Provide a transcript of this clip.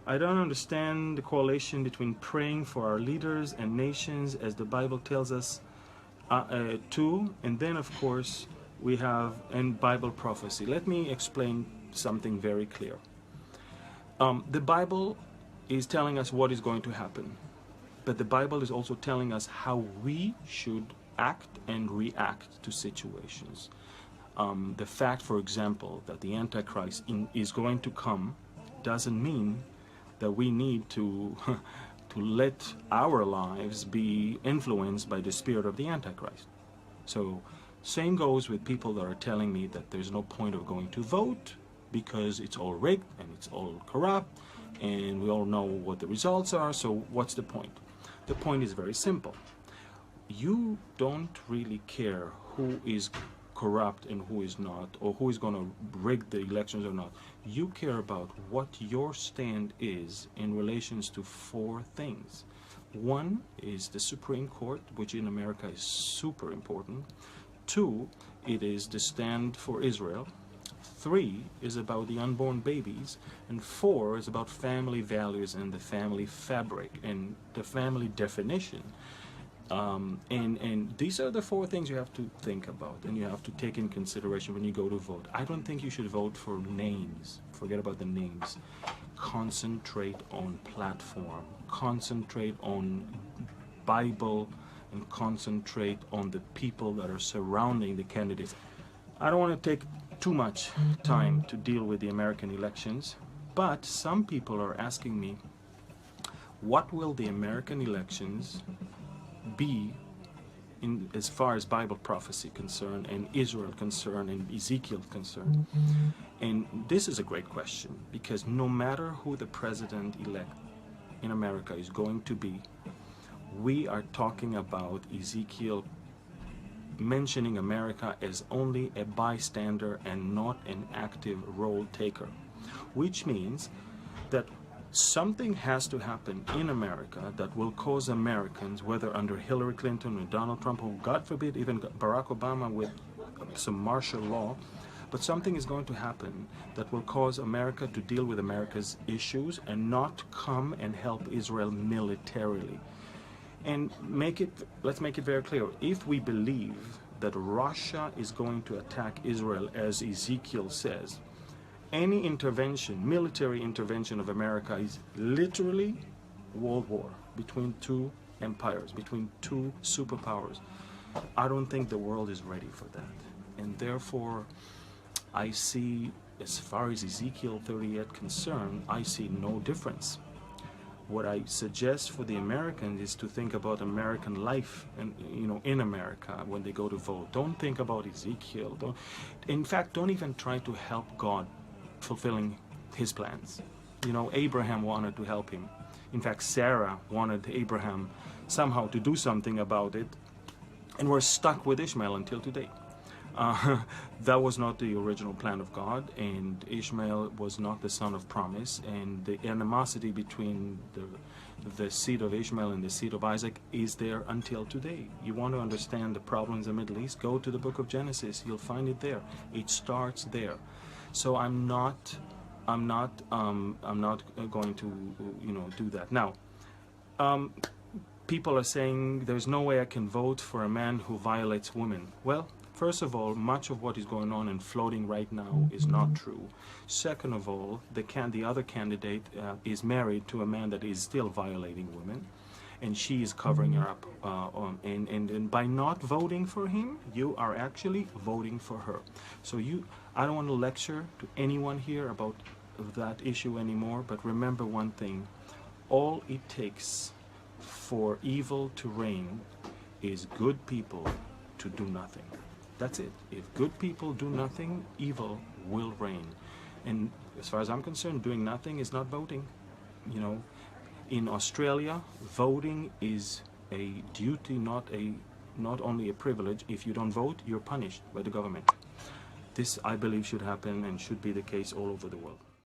I don't understand the correlation between praying for our leaders and nations, as the Bible tells us to, and then of course we have in Bible prophecy. Let me explain something very clear. The Bible is telling us what is going to happen, but the Bible is also telling us how we should act and react to situations. The fact, for example, that the Antichrist is going to come doesn't mean that we need to let our lives be influenced by the spirit of the Antichrist. So same goes with people that are telling me that there's no point of going to vote because it's all rigged and it's all corrupt and we all know what the results are, so what's the point? The point is very simple. You don't really care who is corrupt and who is not, or who is going to rig the elections or not. You care about what your stand is in relations to four things. One is the Supreme Court, which in America is super important. Two, it is the stand for Israel. Three is about the unborn babies. And four is about family values and the family fabric and the family definition. And these are the four things you have to think about and you have to take in consideration when you go to vote. I don't think you should vote for names. Forget about the names. Concentrate on platform. Concentrate on Bible and concentrate on the people that are surrounding the candidates. I don't want to take too much time to deal with the American elections, but some people are asking me, what will the American elections be in as far as Bible prophecy concerned and Israel concerned and Ezekiel concerned? And this is a great question, because no matter who the president-elect in America is going to be, we are talking about Ezekiel mentioning America as only a bystander and not an active role taker, which means that something has to happen in America that will cause Americans, whether under Hillary Clinton or Donald Trump, or God forbid even Barack Obama with some martial law, but something is going to happen that will cause America to deal with America's issues and not come and help Israel militarily. And let's make it very clear, if we believe that Russia is going to attack Israel as Ezekiel says, any intervention, military intervention of America is literally world war between two empires, between two superpowers. I don't think the world is ready for that. And therefore, I see, as far as Ezekiel 38 concerned, I see no difference. What I suggest for the Americans is to think about American life and, in America when they go to vote. Don't think about Ezekiel. In fact, don't even try to help God fulfilling his plans. Abraham wanted to help him. In fact, Sarah wanted Abraham somehow to do something about it, and we're stuck with Ishmael until today. That was not the original plan of God, and Ishmael was not the son of promise, and the animosity between the seed of Ishmael and the seed of Isaac is there until today. You want to understand the problems in the Middle East? Go to the book of Genesis. You'll find it there. It starts there. So I'm not going to do that. Now, people are saying there's no way I can vote for a man who violates women. Well, first of all, much of what is going on and floating right now is not true. Second of all, the other candidate is married to a man that is still violating women, and she is covering her up. And by not voting for him, you are actually voting for her. So I don't want to lecture to anyone here about that issue anymore, but remember one thing: all it takes for evil to reign is good people to do nothing. That's it. If good people do nothing, evil will reign. And as far as I'm concerned, doing nothing is not voting. In Australia, voting is a duty, not only a privilege. If you don't vote, you're punished by the government. This, I believe, should happen and should be the case all over the world.